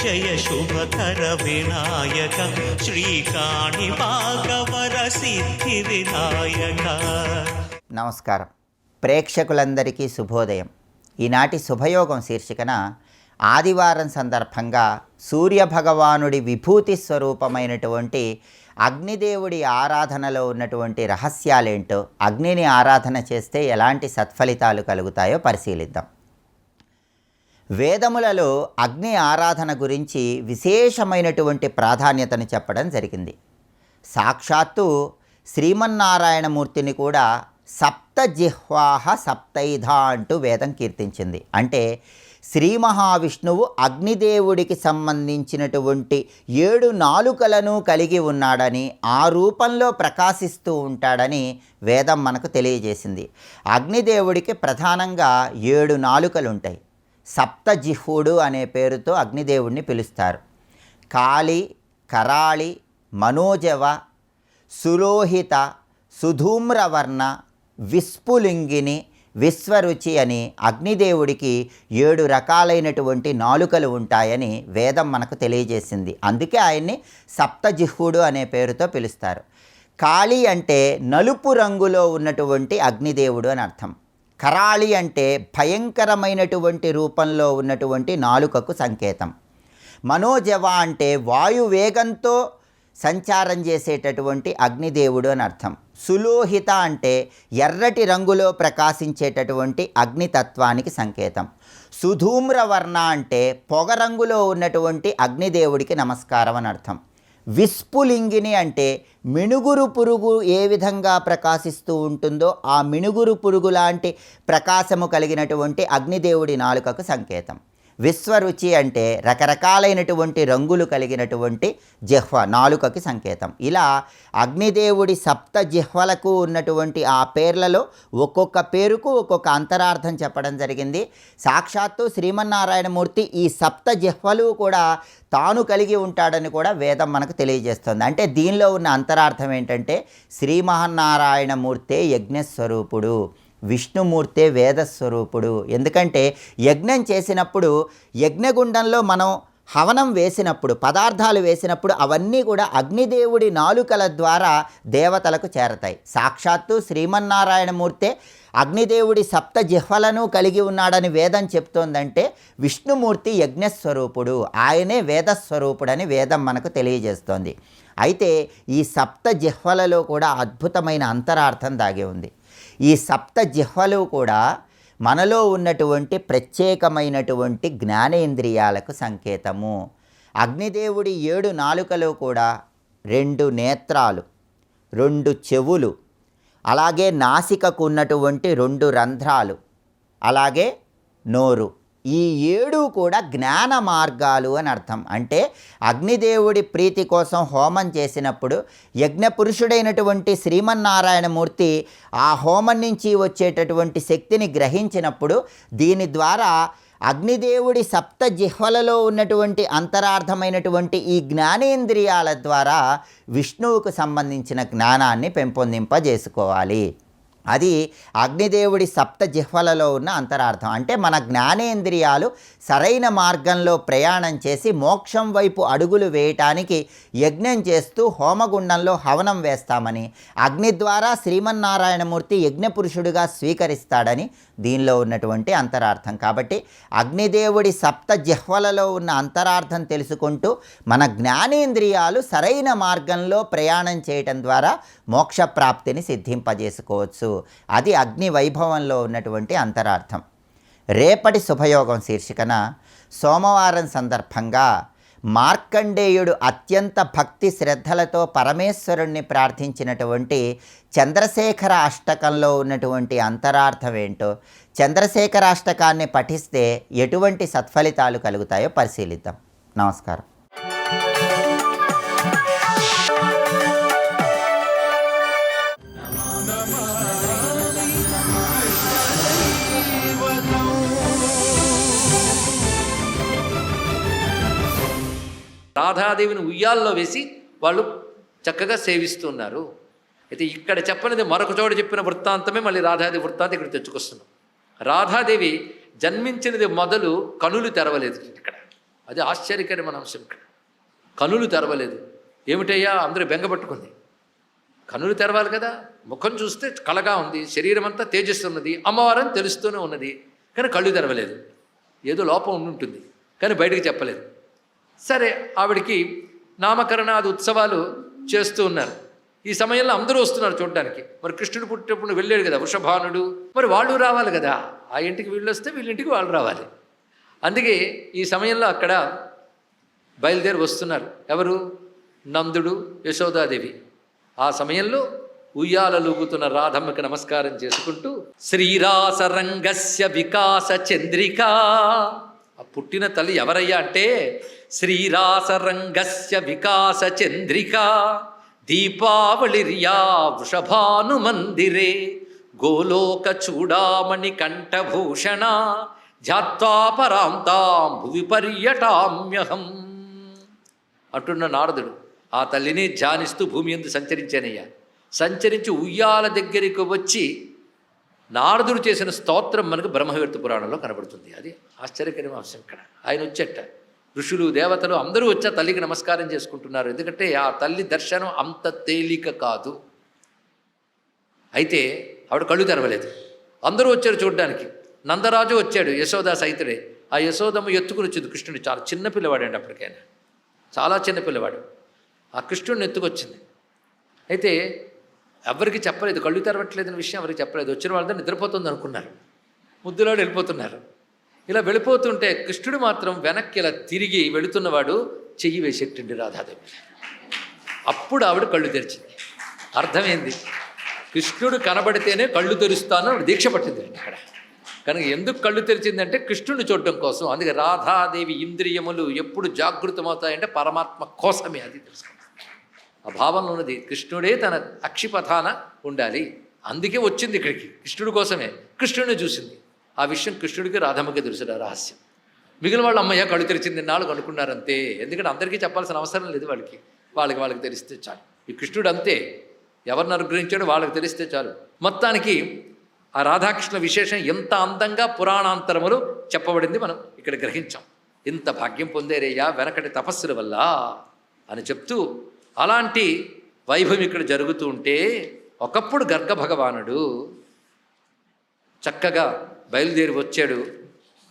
జయ శుభకర వినాయక శ్రీకాణి భాగవర సిద్ధి వినాయక. నమస్కారం. ప్రేక్షకులందరికీ శుభోదయం. ఈనాటి శుభయోగం శీర్షికన ఆదివారం సందర్భంగా సూర్యభగవానుడి విభూతి స్వరూపమైనటువంటి అగ్నిదేవుడి ఆరాధనలో ఉన్నటువంటి రహస్యాలేంటో, అగ్నిని ఆరాధన చేస్తే ఎలాంటి సత్ఫలితాలు కలుగుతాయో పరిశీలిద్దాం. వేదములలో అగ్ని ఆరాధన గురించి విశేషమైనటువంటి ప్రాధాన్యతను చెప్పడం జరిగింది. సాక్షాత్తు శ్రీమన్నారాయణమూర్తిని కూడా సప్తజిహ్వాహ సప్తైధ అంటూ వేదం కీర్తించింది. అంటే శ్రీ మహావిష్ణువు అగ్నిదేవుడికి సంబంధించినటువంటి 7 నాలుకలను కలిగి ఉన్నాడని, ఆ రూపంలో ప్రకాశిస్తూ ఉంటాడని వేదం మనకు తెలియజేసింది. అగ్నిదేవుడికి ప్రధానంగా 7 నాలుకలు ఉంటాయి. సప్తజిహ్వుడు అనే పేరుతో అగ్నిదేవుడిని పిలుస్తారు. కాళి, కరాళి, మనోజవ, సురోహిత, సుధూమ్రవర్ణ, విస్ఫులింగిని, విశ్వరుచి అని అగ్నిదేవుడికి 7 రకాలైనటువంటి నాలుకలు ఉంటాయని వేదం మనకు తెలియజేసింది. అందుకే ఆయన్ని సప్తజిహ్వుడు అనే పేరుతో పిలుస్తారు. కాళి అంటే నలుపు రంగులో ఉన్నటువంటి అగ్నిదేవుడు అని అర్థం. కరాళి అంటే భయంకరమైనటువంటి రూపంలో ఉన్నటువంటి నాలుకకు సంకేతం. మనోజవ అంటే వాయువేగంతో సంచారం చేసేటటువంటి అగ్నిదేవుడు అని అర్థం. సులోహిత అంటే ఎర్రటి రంగులో ప్రకాశించేటటువంటి అగ్నితత్వానికి సంకేతం. సుధూమ్రవర్ణ అంటే పొగ రంగులో ఉన్నటువంటి అగ్నిదేవుడికి నమస్కారం అని అర్థం. విస్ఫులింగిని అంటే మిణుగురు పురుగు ఏ విధంగా ప్రకాశిస్తూ ఉంటుందో ఆ మిణుగురు పురుగు లాంటి ప్రకాశము కలిగినటువంటి అగ్నిదేవుడి నాలుకకు సంకేతం. విశ్వరుచి అంటే రకరకాలైనటువంటి రంగులు కలిగినటువంటి జిహ్వ, నాలుకకి సంకేతం. ఇలా అగ్నిదేవుడి సప్త జిహ్వలకు ఉన్నటువంటి ఆ పేర్లలో ఒక్కొక్క పేరుకు ఒక్కొక్క అంతరార్థం చెప్పడం జరిగింది. సాక్షాత్తు శ్రీమన్నారాయణమూర్తి ఈ సప్త జిహ్వలు కూడా తాను కలిగి ఉంటాడని కూడా వేదం మనకు తెలియజేస్తుంది. అంటే దీనిలో ఉన్న అంతరార్థం ఏంటంటే శ్రీమన్నారాయణమూర్తే యజ్ఞస్వరూపుడు, విష్ణుమూర్తే వేదస్వరూపుడు. ఎందుకంటే యజ్ఞం చేసినప్పుడు యజ్ఞగుండంలో మనం హవనం వేసినప్పుడు, పదార్థాలు వేసినప్పుడు అవన్నీ కూడా అగ్నిదేవుడి నాలుకల ద్వారా దేవతలకు చేరతాయి. సాక్షాత్తు శ్రీమన్నారాయణమూర్తే అగ్నిదేవుడి సప్త జిహ్వలను కలిగి ఉన్నాడని వేదం చెప్తోందంటే విష్ణుమూర్తి యజ్ఞస్వరూపుడు, ఆయనే వేదస్వరూపుడని వేదం మనకు తెలియజేస్తోంది. అయితే ఈ సప్త జిహ్వలలో కూడా అద్భుతమైన అంతరార్థం దాగి ఉంది. ఈ సప్త జిహ్వలు కూడా మనలో ఉన్నటువంటి ప్రత్యేకమైనటువంటి జ్ఞానేంద్రియాలకు సంకేతము. అగ్నిదేవుడి 7 నాలుకలు కూడా 2 నేత్రాలు, 2 చెవులు, అలాగే నాసికకు ఉన్నటువంటి 2 రంధ్రాలు, అలాగే నోరు, ఈ 7 కూడా జ్ఞాన మార్గాలు అని అర్థం. అంటే అగ్నిదేవుడి ప్రీతి కోసం హోమం చేసినప్పుడు యజ్ఞపురుషుడైనటువంటి శ్రీమన్నారాయణమూర్తి ఆ హోమం నుంచి వచ్చేటటువంటి శక్తిని గ్రహించినప్పుడు దీని ద్వారా అగ్నిదేవుడి సప్త జిహ్వలలో ఉన్నటువంటి అంతరార్థమైనటువంటి ఈ జ్ఞానేంద్రియాల ద్వారా విష్ణువుకు సంబంధించిన జ్ఞానాన్ని పెంపొందింపజేసుకోవాలి. అది అగ్నిదేవుడి సప్త జిహ్వలలో ఉన్న అంతరార్థం. అంటే మన జ్ఞానేంద్రియాలు సరైన మార్గంలో ప్రయాణం చేసి మోక్షం వైపు అడుగులు వేయటానికి యజ్ఞం చేస్తూ హోమగుండంలో హవనం వేస్తామని, అగ్ని ద్వారా శ్రీమన్నారాయణమూర్తి యజ్ఞపురుషుడిగా స్వీకరిస్తాడని దీనిలో ఉన్నటువంటి అంతరార్థం. కాబట్టి అగ్నిదేవుడి సప్త జిహ్వలలో ఉన్న అంతరార్థం తెలుసుకుంటూ మన జ్ఞానేంద్రియాలు సరైన మార్గంలో ప్రయాణం చేయటం ద్వారా మోక్షప్రాప్తిని సిద్ధింపజేసుకోవచ్చు. అది అగ్ని వైభవంలో ఉన్నటువంటి అంతరార్థం. రేపటి శుభయోగం శీర్షికన సోమవారం సందర్భంగా మార్కండేయుడు అత్యంత భక్తి శ్రద్ధలతో పరమేశ్వరుణ్ణి ప్రార్థించినటువంటి చంద్రశేఖర అష్టకంలో ఉన్నటువంటి అంతరార్థం ఏంటో, చంద్రశేఖర అష్టకాన్ని పఠిస్తే ఎటువంటి సత్ఫలితాలు కలుగుతాయో పరిశీలిద్దాం. నమస్కారం. రాధాదేవిని ఉయ్యాల్లో వేసి వాళ్ళు చక్కగా సేవిస్తున్నారు. అయితే ఇక్కడ చెప్పనిది మరొక చోట చెప్పిన వృత్తాంతమే మళ్ళీ రాధాదేవి వృత్తాంతం ఇక్కడ తెచ్చుకొస్తున్నాం. రాధాదేవి జన్మించినది మొదలు కనులు తెరవలేదు. ఇక్కడ అది ఆశ్చర్యకరమైన అంశం ఇక్కడ. కనులు తెరవలేదు. ఏమిటయ్యా అందరూ బెంగపట్టుకుంది. కనులు తెరవాలి కదా. ముఖం చూస్తే కళగా ఉంది, శరీరం అంతా తేజస్సు ఉన్నది, అమ్మవారని తెలుస్తూనే ఉన్నది, కానీ కళ్ళు తెరవలేదు. ఏదో లోపం ఉండుంటుంది, కానీ బయటికి చెప్పలేదు. సరే, ఆవిడికి నామకరణాది ఉత్సవాలు చేస్తూ ఉన్నారు. ఈ సమయంలో అందరూ వస్తున్నారు చూడడానికి. మరి కృష్ణుడు పుట్టినప్పుడు వెళ్ళాడు కదా వృషభానుడు, మరి వాళ్ళు రావాలి కదా. ఆ ఇంటికి వీళ్ళు వస్తే వీళ్ళింటికి వాళ్ళు రావాలి. అందుకే ఈ సమయంలో అక్కడ బయలుదేరి వస్తున్నారు. ఎవరు? నందుడు, యశోదాదేవి. ఆ సమయంలో ఉయ్యాలలూగుతున్న రాధమ్మకి నమస్కారం చేసుకుంటూ శ్రీరాసరంగస్య వికాస చంద్రిక. ఆ పుట్టిన తల్లి ఎవరయ్యా అంటే శ్రీరాసరంగస్య వికాస చంద్రిక దీపావళిర్యా వృషభాను మందిరే గోలోక చూడామణి కంఠభూషణ ధ్యాత్వాపరాంతాం భువి పర్యటామ్యహం అంటున్న నారదుడు ఆ తల్లిని ధ్యానిస్తూ భూమి యందు సంచరించానయ్యా. సంచరించి ఉయ్యాల దగ్గరికి వచ్చి నారదుడు చేసిన స్తోత్రం మనకు బ్రహ్మవీర్త పురాణంలో కనబడుతుంది. అది ఆశ్చర్యకరమైన అంశం. ఇక్కడ ఆయన వచ్చేట ఋషులు దేవతలు అందరూ వచ్చి ఆ తల్లికి నమస్కారం చేసుకుంటున్నారు. ఎందుకంటే ఆ తల్లి దర్శనం అంత తేలిక కాదు. అయితే ఆవిడ కళ్ళు తెరవలేదు. అందరూ వచ్చారు చూడడానికి. నందరాజు వచ్చాడు, యశోదా సహితుడే. ఆ యశోదమ్మ ఎత్తుకుని వచ్చింది కృష్ణుడు. చాలా చిన్నపిల్లవాడండి అప్పటికైనా, చాలా చిన్నపిల్లవాడు. ఆ కృష్ణుడిని ఎత్తుకొచ్చింది. అయితే ఎవరికి చెప్పలేదు, కళ్ళు తెరవట్లేదని విషయం ఎవరికి చెప్పలేదు. వచ్చిన వాళ్ళతో నిద్రపోతుంది అనుకున్నారు. ముద్దులాడు వెళ్ళిపోతున్నారు. ఇలా వెళ్ళిపోతుంటే కృష్ణుడు మాత్రం వెనక్కి ఇలా తిరిగి వెళుతున్నవాడు చెయ్యి వేసేటండి రాధాదేవి. అప్పుడు ఆవిడ కళ్ళు తెరిచింది. అర్థమైంది, కృష్ణుడు కనబడితేనే కళ్ళు తెరుస్తాను ఆవిడ దీక్ష పట్టిందండి ఇక్కడ. కనుక ఎందుకు కళ్ళు తెరిచిందంటే కృష్ణుడిని చూడడం కోసం. అందుకే రాధాదేవి ఇంద్రియములు ఎప్పుడు జాగృతమవుతాయంటే పరమాత్మ కోసమే. అది తెలుసుకోండి. ఆ భావంలో ఉన్నది కృష్ణుడే తన అక్షిపథాన ఉండాలి. అందుకే వచ్చింది ఇక్కడికి, కృష్ణుడి కోసమే. కృష్ణుడిని చూసింది. ఆ విషయం కృష్ణుడికి రాధమ్మకి తెలుసు రహస్యం. మిగిలిన వాళ్ళు అమ్మయ్య కళ్ళు తెరిచింది నాలుగు అనుకున్నారంతే. ఎందుకంటే అందరికీ చెప్పాల్సిన అవసరం లేదు. వాళ్ళకి తెలిస్తే చాలు. ఈ కృష్ణుడు అంతే, ఎవరిని అనుగ్రహించాడో వాళ్ళకి తెలిస్తే చాలు. మొత్తానికి ఆ రాధాకృష్ణ విశేషం ఎంత అందంగా పురాణాంతరములు చెప్పబడింది మనం ఇక్కడ గ్రహించాం. ఇంత భాగ్యం పొందేరయ్యా వెనకటి తపస్సుల వల్ల అని చెప్తూ, అలాంటి వైభవం ఇక్కడ జరుగుతూ ఉంటే ఒకప్పుడు గర్గ భగవానుడు చక్కగా బయలుదేరి వచ్చాడు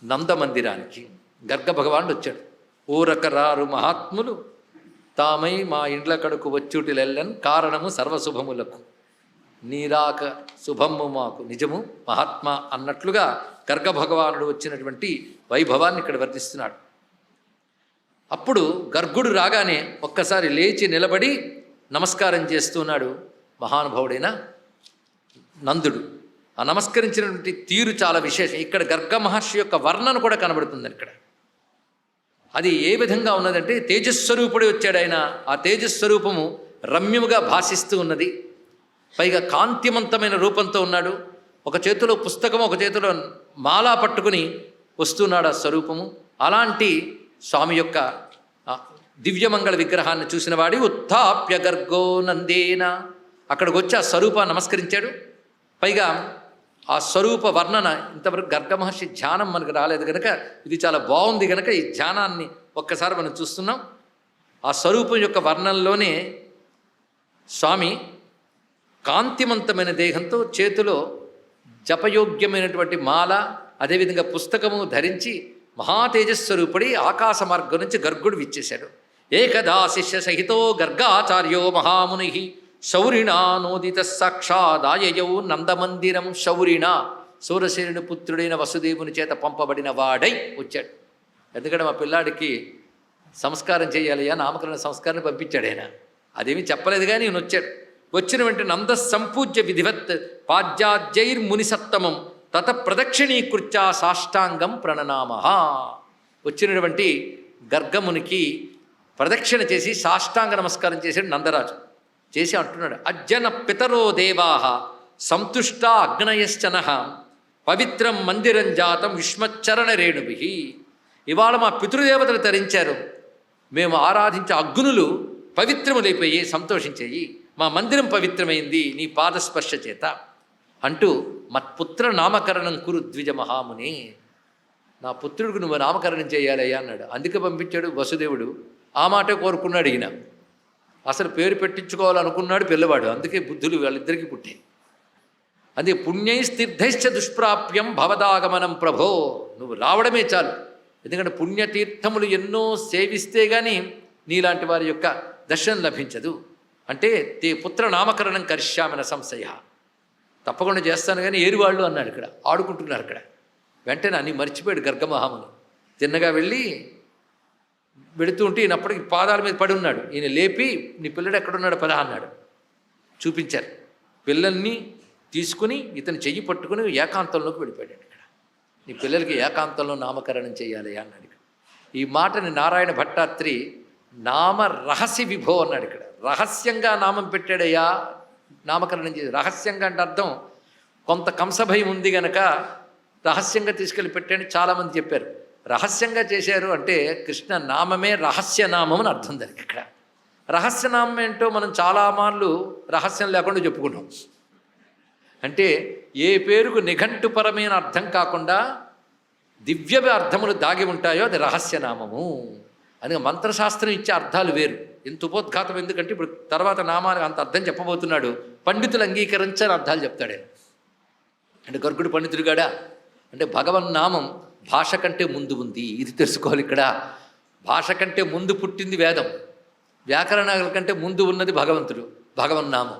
నందమందిరానికి. గర్గ భగవానుడు వచ్చాడు. ఊరకరారు మహాత్ములు తామై మా ఇండ్ల కడుకు వచ్చుటిలెల్లన్ కారణము సర్వశుభములకు నీరాక శుభము మాకు నిజము మహాత్మ అన్నట్లుగా గర్గ భగవానుడు వచ్చినటువంటి వైభవాన్ని ఇక్కడ వర్ణిస్తున్నాడు. అప్పుడు గర్గుడు రాగానే ఒక్కసారి లేచి నిలబడి నమస్కారం చేస్తున్నాడు మహానుభావుడైన నందుడు. ఆ నమస్కరించినటువంటి తీరు చాలా విశేషం. ఇక్కడ గర్గ మహర్షి యొక్క వర్ణన కూడా కనబడుతుంది ఇక్కడ. అది ఏ విధంగా ఉన్నదంటే తేజస్వరూపుడే వచ్చాడు ఆయన. ఆ తేజస్వరూపము రమ్యముగా భాషిస్తూ ఉన్నది. పైగా కాంతిమంతమైన రూపంతో ఉన్నాడు. ఒక చేతిలో పుస్తకము, ఒక చేతిలో మాలా పట్టుకుని వస్తున్నాడు ఆ స్వరూపము. అలాంటి స్వామి యొక్క దివ్యమంగళ విగ్రహాన్ని చూసిన వాడి ఉత్థాప్య గర్గో నందేన అక్కడికి వచ్చి ఆ స్వరూపాన్ని నమస్కరించాడు. పైగా ఆ స్వరూప వర్ణన ఇంతవరకు గర్గ మహర్షి ధ్యానం మనకు రాలేదు కనుక ఇది చాలా బాగుంది కనుక ఈ ధ్యానాన్ని ఒక్కసారి మనం చూస్తున్నాం. ఆ స్వరూపం యొక్క వర్ణనలోనే స్వామి కాంతిమంతమైన దేహంతో చేతిలో జపయోగ్యమైనటువంటి మాల అదేవిధంగా పుస్తకము ధరించి మహాతేజస్వరూపుడి ఆకాశ మార్గం నుంచి గర్గుడు విచ్చేశాడు. ఏకదా శిష్య సహితో గర్గాచార్యో మహాముని శౌరిణా నోదిత సాక్షాదాయయౌ నందమందిరం శౌరిణ సూరసేనుని పుత్రుడైన వసుదేవుని చేత పంపబడిన వాడై వచ్చాడు. ఎందుకంటే మా పిల్లాడికి సంస్కారం చేయాలయ్యా, నామకరణ సంస్కారాన్ని పంపించాడు ఆయన. అదేమీ చెప్పలేదు కానీ ఈయన వచ్చాడు. వచ్చిన వెంటనే నంద సంపూజ్య విధివత్ పాద్యాజ్యైర్మునిసత్తమం తత ప్రదక్షిణీకృత్యా సాష్టాంగం ప్రణనామః. వచ్చినటువంటి గర్గమునికి ప్రదక్షిణ చేసి సాష్టాంగ నమస్కారం చేశాడు నందరాజు. చేసి అంటున్నాడు, అజ్జన పితరో దేవాః సంతుష్ట అగ్నయశ్చనః పవిత్రం మందిరం జాతం విష్మచ్చరణ రేణుభిః. ఇవాళ మా పితృదేవతలు తరించారు, మేము ఆరాధించే అగ్నులు పవిత్రములైపోయి సంతోషించేయి, మా మందిరం పవిత్రమైంది నీ పాదస్పర్శ చేత అంటూ మత్పుత్ర నామకరణం కురు ద్విజ మహాముని. నా పుత్రుడికి నువ్వు నామకరణం చేయాలయ్యా అన్నాడు. అందుకే పంపించాడు వసుదేవుడు. ఆ మాటే కోరుకున్నాడు ఈయన. అసలు పేరు పెట్టించుకోవాలనుకున్నాడు పిల్లవాడు. అందుకే బుద్ధులు వాళ్ళిద్దరికీ పుట్టాయి. అదే పుణ్యైస్తీర్థైశ్చ దుష్ప్రాప్యం భవదాగమనం ప్రభో, నువ్వు రావడమే చాలు. ఎందుకంటే పుణ్యతీర్థములు ఎన్నో సేవిస్తే కానీ నీలాంటి వారి యొక్క దర్శనం లభించదు. అంటే తే పుత్ర నామకరణం కరిష్యామన సంశయ, తప్పకుండా చేస్తాను కానీ ఏరువాళ్ళు అన్నాడు. ఇక్కడ ఆడుకుంటున్నారు. ఇక్కడ వెంటనే అన్ని మర్చిపోయాడు గర్గమహాముని. తిన్నగా వెళ్ళి వెడుతూ ఉంటే ఈయన అప్పటికి పాదాల మీద పడి ఉన్నాడు. ఈయన లేపి నీ పిల్లడు ఎక్కడున్నాడు పదా అన్నాడు. చూపించారు. పిల్లల్ని తీసుకుని ఇతను చెయ్యి పట్టుకుని ఏకాంతంలోకి వెళ్ళిపోయాడు. ఇక్కడ నీ పిల్లలకి ఏకాంతంలో నామకరణం చేయాలి అన్నాడు. ఇక్కడ ఈ మాటని నారాయణ భట్టాత్రి నామ రహస్య విభో అన్నాడు. ఇక్కడ రహస్యంగా నామం పెట్టాడయ్యా, నామకరణం చేసి. రహస్యంగా అంటే అర్థం కొంత కంసభయం ఉంది గనక రహస్యంగా తీసుకెళ్ళి పెట్టాడని చాలామంది చెప్పారు. రహస్యంగా చేశారు అంటే కృష్ణ నామమే రహస్యనామం అని అర్థం దానికి. ఇక్కడ రహస్యనామం ఏంటో మనం చాలా మార్లు రహస్యం లేకుండా చెప్పుకుంటాం. అంటే ఏ పేరుకు నిఘంటుపరమైన అర్థం కాకుండా దివ్య అర్థములు దాగి ఉంటాయో అది రహస్యనామము అని. మంత్రశాస్త్రం ఇచ్చే అర్థాలు వేరు. ఎంత ఉపోద్ఘాతం ఎందుకంటే ఇప్పుడు తర్వాత నామానికి అంత అర్థం చెప్పబోతున్నాడు. పండితులు అంగీకరించని అర్థాలు చెప్తాడే. అంటే గర్గుడు పండితుడిగాడా అంటే భగవన్నామం భాష కంటే ముందు ఉంది, ఇది తెలుసుకోవాలి. ఇక్కడ భాష కంటే ముందు పుట్టింది వేదం, వ్యాకరణాల కంటే ముందు ఉన్నది భగవంతుడు, భగవన్నామం.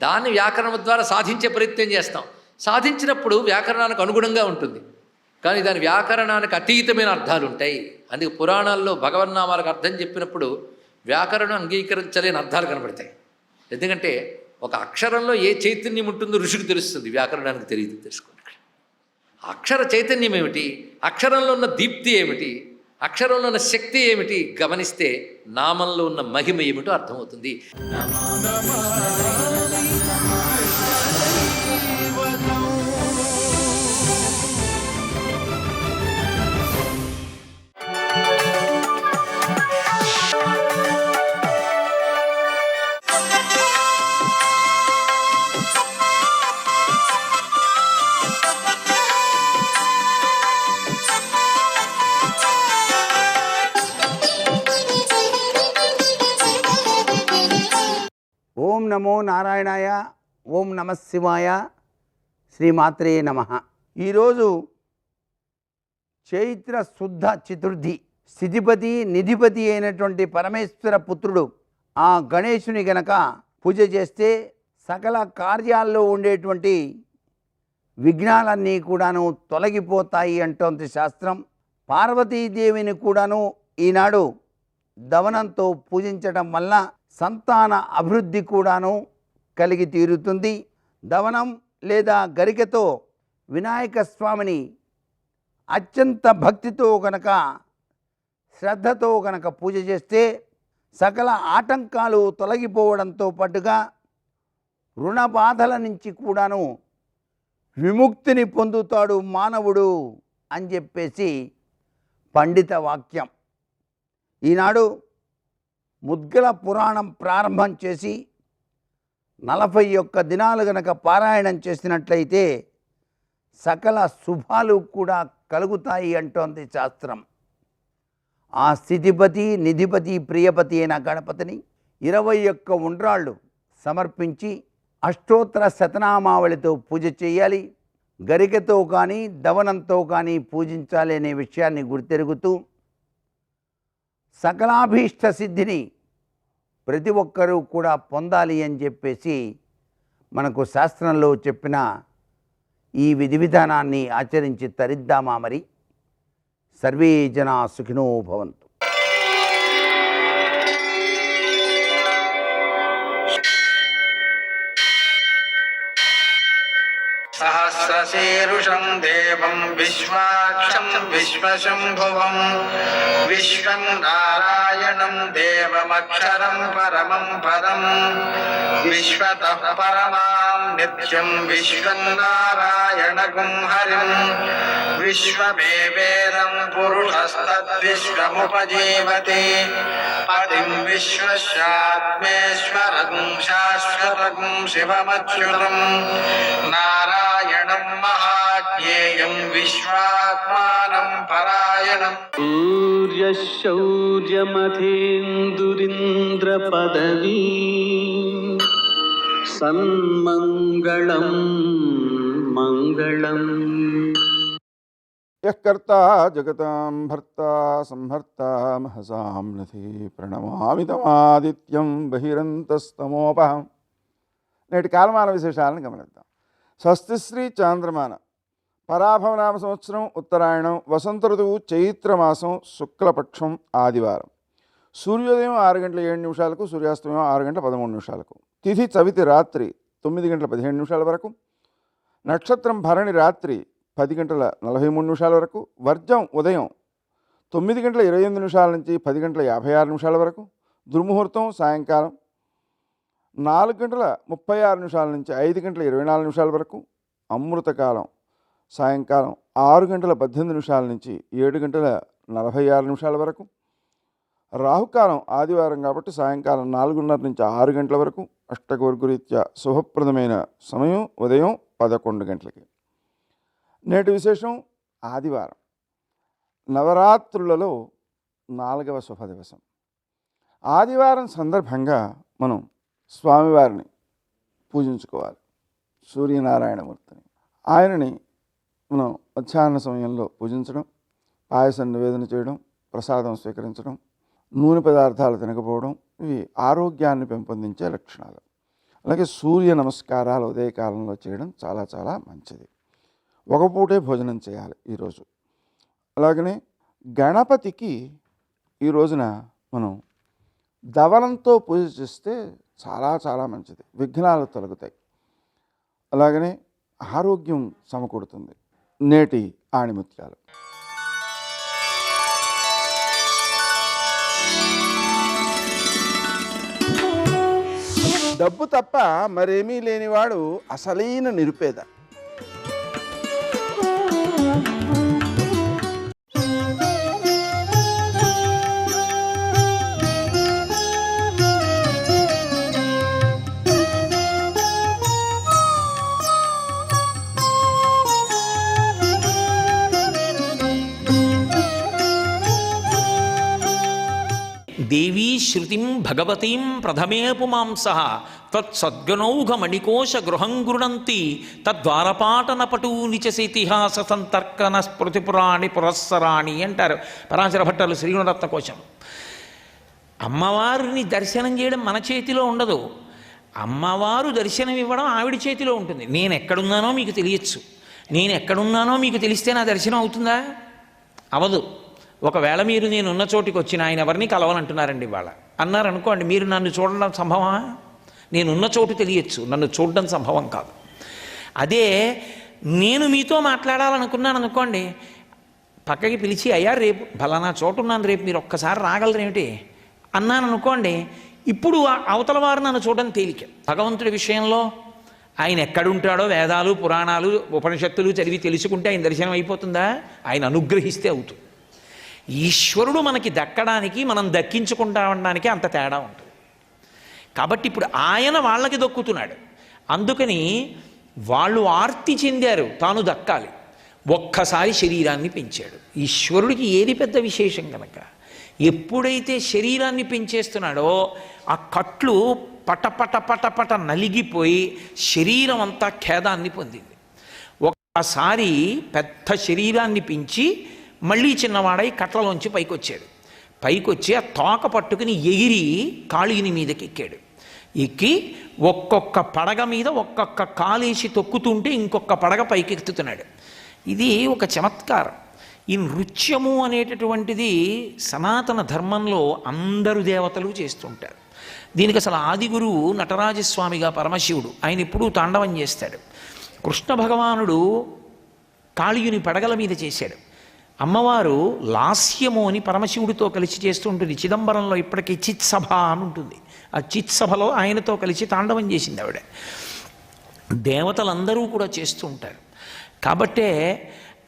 దాన్ని వ్యాకరణం ద్వారా సాధించే ప్రయత్నం చేస్తాం. సాధించినప్పుడు వ్యాకరణానికి అనుగుణంగా ఉంటుంది, కానీ దాని వ్యాకరణానికి అతీతమైన అర్థాలు ఉంటాయి. అందుకే పురాణాల్లో భగవన్నామాలకు అర్థం చెప్పినప్పుడు వ్యాకరణం అంగీకరించలేని అర్థాలు కనబడతాయి. ఎందుకంటే ఒక అక్షరంలో ఏ చైతన్యం ఉంటుందో ఋషికి తెలుస్తుంది, వ్యాకరణానికి తెలియదు. తెలుసుకోండి. అక్షర చైతన్యం ఏమిటి, అక్షరంలో ఉన్న దీప్తి ఏమిటి, అక్షరంలో ఉన్న శక్తి ఏమిటి గమనిస్తే నామంలో ఉన్న మహిమ ఏమిటో అర్థమవుతుంది. ఓం నమో నారాయణాయ, ఓం నమ శివాయ, శ్రీమాత్రే నమ. ఈరోజు చైత్ర శుద్ధ చతుర్థి. స్థితిపతి నిధిపతి అయినటువంటి పరమేశ్వర పుత్రుడు ఆ గణేశుని గనక పూజ చేస్తే సకల కార్యాల్లో ఉండేటువంటి విఘ్నాలన్నీ కూడాను తొలగిపోతాయి అంటోంది శాస్త్రం. పార్వతీదేవిని కూడాను ఈనాడు దవనంతో పూజించడం వల్ల సంతాన అభివృద్ధి కూడాను కలిగి తీరుతుంది. దవనం లేదా గరికతో వినాయక స్వామిని అత్యంత భక్తితో గనక శ్రద్ధతో గనక పూజ చేస్తే సకల ఆటంకాలు తొలగిపోవడంతో పాటుగా రుణ బాధల నుంచి కూడాను విముక్తిని పొందుతాడు మానవుడు అని చెప్పేసి పండిత వాక్యం. ఈనాడు ముద్గల పురాణం ప్రారంభం చేసి 41 దినాలు గనక పారాయణం చేసినట్లయితే సకల శుభాలు కూడా కలుగుతాయి అంటోంది శాస్త్రం. ఆ స్థితిపతి నిధిపతి ప్రియపతి అయిన గణపతిని 21 ఉండ్రాళ్ళు సమర్పించి అష్టోత్తర శతనామావళితో పూజ చేయాలి. గరికతో కానీ దవనంతో కానీ పూజించాలి అనే విషయాన్ని గుర్తెరుగుతూ సకలాభీష్ట సిద్ధిని ప్రతి ఒక్కరూ కూడా పొందాలి అని చెప్పేసి మనకు శాస్త్రంలో చెప్పిన ఈ విధి విధానాన్ని ఆచరించి తరిద్దామా మరి. సర్వే జనా సుఖినో భవంతు. सहस्रशीर्षं देवं विश्वाक्षं विश्वशम्भुवं विश्वं नारायणं देवमक्षरं परमं पदं विश्वतः परमां नित्यं विश्वं नारायणगुं हरिं विश्वमेवेदं पुरुषस्तद्विश्वमुपजीवति पतिं विश्वस्यात्मेश्वरं शाश्वतं शिवमच्युतं नारायणं महाज्ञेयं ధ్యేయం విశ్వాత్మానం పరాయణం. सूर्यशौर्यमथेन्दुरिन्द्रपदवी सन्मङ्गलं मङ्गलम् यः कर्ता जगतां भर्ता संहर्ता महसां नथि ప్రణమామి తమాదిత్యం బహిరంతస్తమోపహం. నేటి కాలమాన విశేషాలను గమనిద్దాం. స్వస్తిశ్రీ చాంద్రమాన పరాభవనామ సంవత్సరం ఉత్తరాయణం వసంత ఋతువు చైత్రమాసం శుక్లపక్షం ఆదివారం. సూర్యోదయం 6 గంటల 7 నిమిషాలకు, సూర్యాస్తమయం 6 గంటల 13 నిమిషాలకు. తిథి చవితి రాత్రి 9 గంటల 17 నిమిషాల వరకు. నక్షత్రం భరణి రాత్రి 10 గంటల 43 నిమిషాల వరకు. వర్జం ఉదయం 9 గంటల 28 నిమిషాల నుంచి 10 గంటల 56 నిమిషాల వరకు. దుర్ముహూర్తం సాయంకాలం 4 గంటల 36 నిమిషాల నుంచి 5 గంటల 24 నిమిషాల వరకు. అమృతకాలం సాయంకాలం 6 గంటల 18 నిమిషాల నుంచి 7 గంటల 46 నిమిషాల వరకు. రాహుకాలం ఆదివారం కాబట్టి సాయంకాలం 4:30 నుంచి 6 గంటల వరకు. అష్టకవర్గరీత్యా శుభప్రదమైన సమయం ఉదయం 11 గంటలకి. నేటి విశేషం ఆదివారం, నవరాత్రులలో 4వ శుభ దివసం. ఆదివారం సందర్భంగా మనం స్వామివారిని పూజించుకోవాలి. సూర్యనారాయణమూర్తిని, ఆయనని మనం మధ్యాహ్న సమయంలో పూజించడం, పాయసం నివేదన చేయడం, ప్రసాదం స్వీకరించడం, నూనె పదార్థాలు తినకపోవడం ఇవి ఆరోగ్యాన్ని పెంపొందించే లక్షణాలు. అలాగే సూర్య నమస్కారాలు ఉదయకాలంలో చేయడం చాలా చాలా మంచిది. ఒక పూటే భోజనం చేయాలి ఈరోజు. అలాగనే గణపతికి ఈ రోజున మనం ధవలంతో పూజ చేస్తే చాలా చాలా మంచిది. విఘ్నాలు తొలగుతాయి. అలాగనే ఆరోగ్యం సమకూడుతుంది. నేటి ఆణిముత్యాలు. డబ్బు తప్ప మరేమీ లేనివాడు అసలైన నిరుపేద. దేవీ శృతిం భగవతీం ప్రథమే పుమాంసః తత్సద్గనౌఘమణికోశ గృహం గృణంతి తద్వారపాటనపటూని చ ఇతిహాస సంతర్కణ స్మృతిపురాణి పురస్సరాణి అంటారు పరాశర భట్టలు శ్రీగుణరత్న కోశం. అమ్మవారిని దర్శనం చేయడం మన చేతిలో ఉండదు. అమ్మవారు దర్శనం ఇవ్వడం ఆవిడ చేతిలో ఉంటుంది. నేను ఎక్కడున్నానో మీకు తెలియచ్చు. నేను ఎక్కడున్నానో మీకు తెలిస్తే నా దర్శనం అవుతుందా? అవదు. ఒకవేళ మీరు నేనున్న చోటికి వచ్చిన ఆయన ఎవరిని కలవాలంటున్నారండి ఇవాళ అన్నారనుకోండి, మీరు నన్ను చూడడం సంభవమా? నేనున్న చోటు తెలియచ్చు, నన్ను చూడడం సంభవం కాదు. అదే నేను మీతో మాట్లాడాలనుకున్నాను అనుకోండి, పక్కకి పిలిచి అయ్యా రేపు ఫలానా చోటు ఉన్నాను, రేపు మీరు ఒక్కసారి రాగలరేమిటి అన్నాను అనుకోండి, ఇప్పుడు అవతల వారు నన్ను చూడడం తేలిక. భగవంతుడి విషయంలో ఆయన ఎక్కడుంటాడో వేదాలు పురాణాలు ఉపనిషత్తులు చదివి తెలుసుకుంటే ఆయన దర్శనం అయిపోతుందా? ఆయన అనుగ్రహిస్తే అవుతుంది. ఈశ్వరుడు మనకి దక్కడానికి మనం దక్కించుకుంటా ఉండడానికి అంత తేడా ఉంటుంది. కాబట్టి ఇప్పుడు ఆయన వాళ్ళకి దక్కుతున్నాడు. అందుకని వాళ్ళు ఆర్తి చెందారు, తాను దక్కాలి. ఒక్కసారి శరీరాన్ని పెంచాడు. ఈశ్వరుడికి ఏది పెద్ద విశేషం కనుక ఎప్పుడైతే శరీరాన్ని పెంచేస్తున్నాడో ఆ కట్లు పటపట పటపట నలిగిపోయి శరీరం అంతా ఖేదాన్ని పొందింది. ఒక్కసారి పెద్ద శరీరాన్ని పెంచి మళ్ళీ చిన్నవాడై కట్లలోంచి పైకొచ్చాడు. పైకొచ్చి ఆ తోక పట్టుకుని ఎగిరి కాళీని మీదకి ఎక్కాడు. ఎక్కి ఒక్కొక్క పడగ మీద ఒక్కొక్క కాలేసి తొక్కుతుంటే ఇంకొక పడగ పైకెత్తుతున్నాడు. ఇది ఒక చమత్కారం. ఈ నృత్యము అనేటటువంటిది సనాతన ధర్మంలో అందరు దేవతలు చేస్తుంటారు. దీనికి అసలు ఆది గురువు నటరాజస్వామిగా పరమశివుడు, ఆయన ఎప్పుడూ తాండవం చేస్తాడు. కృష్ణ భగవానుడు కాళీయుని పడగల మీద చేశాడు. అమ్మవారు లాస్యము అని పరమశివుడితో కలిసి చేస్తూ ఉంటుంది. చిదంబరంలో ఇప్పటికీ చిత్సభ అని ఉంటుంది. ఆ చిత్సభలో ఆయనతో కలిసి తాండవం చేసింది ఆవిడ. దేవతలందరూ కూడా చేస్తూ ఉంటారు. కాబట్టే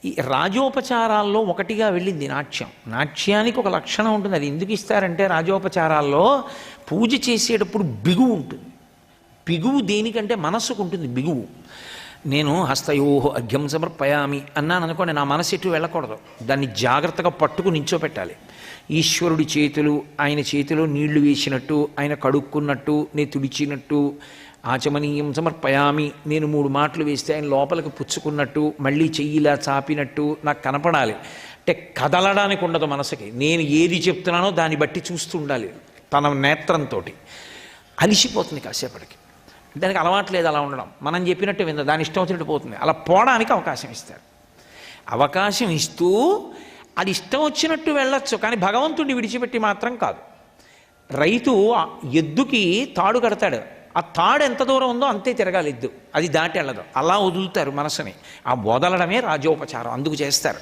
ఈ రాజోపచారాల్లో ఒకటిగా వెళ్ళింది నాట్యం. నాట్యానికి ఒక లక్షణం ఉంటుంది. అది ఎందుకు ఇస్తారంటే రాజోపచారాల్లో పూజ చేసేటప్పుడు బిగువు ఉంటుంది. బిగువు దేనికంటే మనస్సుకు ఉంటుంది బిగువు. నేను హస్తయోహో అర్ఘ్యం సమర్పయామి అన్నాను అనుకోండి, నా మనసు ఎటు వెళ్ళకూడదు, దాన్ని జాగ్రత్తగా పట్టుకు నించోపెట్టాలి. ఈశ్వరుడి చేతులు ఆయన చేతిలో నీళ్లు వేసినట్టు, ఆయన కడుక్కున్నట్టు, నేను తుడిచినట్టు, ఆచమనీయం సమర్పయామి నేను 3 మాటలు వేస్తే ఆయన లోపలికి పుచ్చుకున్నట్టు, మళ్ళీ చెయ్యిలా చాపినట్టు నాకు కనపడాలి. అంటే కదలడానికి ఉండదు మనసుకి, నేను ఏది చెప్తున్నానో దాన్ని బట్టి చూస్తూ ఉండాలి తన నేత్రంతో. అలిసిపోతుంది కాసేపటికి, దానికి అలవాటు లేదు అలా ఉండడం, మనం చెప్పినట్టు వింద దాని ఇష్టం వచ్చినట్టు పోతుంది. అలా పోవడానికి అవకాశం ఇస్తారు. అవకాశం ఇస్తూ అది ఇష్టం వచ్చినట్టు వెళ్ళొచ్చు, కానీ భగవంతుడిని విడిచిపెట్టి మాత్రం కాదు. రైతు ఎద్దుకి తాడు కడతాడు, ఆ తాడు ఎంత దూరం ఉందో అంతే తిరగాలి ఎద్దు, అది దాటి వెళ్ళదు. అలా వదులుతారు మనసుని, ఆ వదలడమే రాజోపచారం, అందుకు చేస్తారు.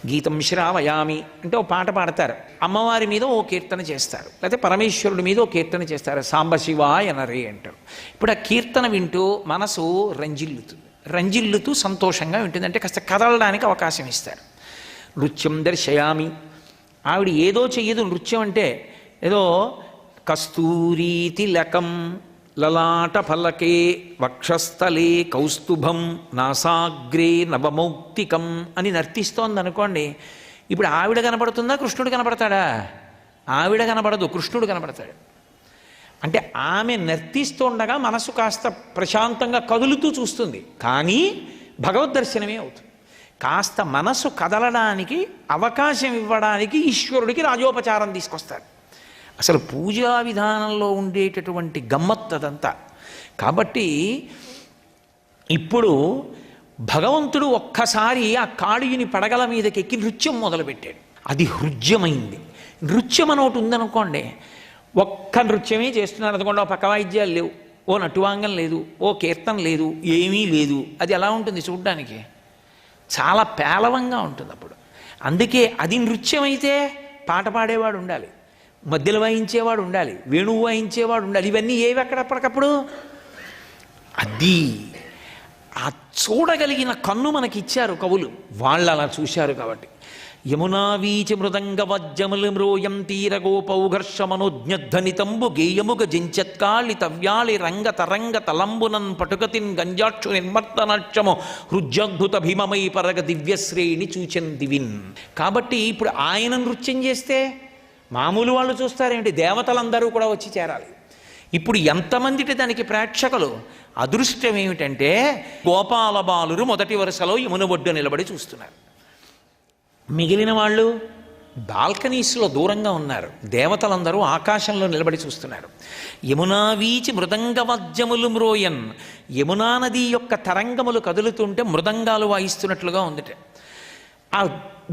గీతం శ్రావయామి అంటే ఓ పాట పాడతారు, అమ్మవారి మీద ఓ కీర్తన చేస్తారు, లేకపోతే పరమేశ్వరుడి మీద ఓ కీర్తన చేస్తారు, సాంబశివాయ నరే అంటారు. ఇప్పుడు ఆ కీర్తన వింటూ మనసు రంజిల్లుతూ సంతోషంగా ఉంటుంది, అంటే కాస్త కదలడానికి అవకాశం ఇస్తారు. నృత్యం దర్శయామి, ఆవిడ ఏదో చెయ్యదు నృత్యం అంటే, ఏదో కస్తూరీ తిలకం లలాట ఫలకే వక్షస్థలే కౌస్తుభం నాసాగ్రే నవమౌక్తికం అని నర్తిస్తోంది అనుకోండి. ఇప్పుడు ఆవిడ కనపడుతుందా, కృష్ణుడు కనపడతాడా? ఆవిడ కనపడదు, కృష్ణుడు కనపడతాడు. అంటే ఆమె నర్తిస్తుండగా మనసు కాస్త ప్రశాంతంగా కదులుతూ చూస్తుంది, కానీ భగవద్ దర్శనమే అవుతుంది. కాస్త మనసు కదలడానికి అవకాశం ఇవ్వడానికి ఈశ్వరుడికి రాజోపచారం తీసుకొస్తారు. అసలు పూజా విధానంలో ఉండేటటువంటి గమ్మత్తు అదంతా. కాబట్టి ఇప్పుడు భగవంతుడు ఒక్కసారి ఆ కాళీయుని పడగల మీదకి ఎక్కి నృత్యం మొదలుపెట్టాడు, అది హృజ్యమైంది. నృత్యం అని ఒకటి ఉందనుకోండి, ఒక్క నృత్యమే చేస్తున్నారు అనుకోండి, ఓ పక్క వాయిద్యాలు లేవు, ఓ నటువాంగం లేదు, ఓ కీర్తన లేదు, ఏమీ లేదు, అది ఎలా ఉంటుంది చూడ్డానికి? చాలా పేలవంగా ఉంటుంది అప్పుడు. అందుకే అది నృత్యం అయితే పాట పాడేవాడు ఉండాలి, మధ్యలో వాయించేవాడు ఉండాలి, వేణువు వాయించేవాడు ఉండాలి. ఇవన్నీ ఏవి అక్కడప్పటికప్పుడు? అది ఆ చూడగలిగిన కన్ను మనకి ఇచ్చారు కవులు, వాళ్ళు అలా చూశారు. కాబట్టి యమునా వీచి మృదంగ వజ్జములు మ్రోయం తీరగోపౌఘర్ష మనోజ్ఞధ్వనితంబు గేయముగ జించత్కాళి తవ్యాళి రంగ తరంగ తలంబునన్ పటుకతిన్ గంజాక్షు నిర్మర్తనాక్షము హృజ్యద్భుత భీమమై పరగ దివ్యశ్రేణి చూచెన్ దివిన్. కాబట్టి ఇప్పుడు ఆయన నృత్యం చేస్తే మామూలు వాళ్ళు చూస్తారేంటి, దేవతలందరూ కూడా వచ్చి చేరాలి. ఇప్పుడు ఎంతమందిటి దానికి ప్రేక్షకులు? అదృష్టం ఏమిటంటే గోపాల బాలురు మొదటి వరుసలో యమున ఒడ్డు నిలబడి చూస్తున్నారు, మిగిలిన వాళ్ళు బాల్కనీస్లో దూరంగా ఉన్నారు, దేవతలందరూ ఆకాశంలో నిలబడి చూస్తున్నారు. యమునా వీచి మృదంగవజ్జములు మ్రోయన్, యమునా నది యొక్క తరంగములు కదులుతుంటే మృదంగాలు వాయిస్తున్నట్లుగా ఉందిట. ఆ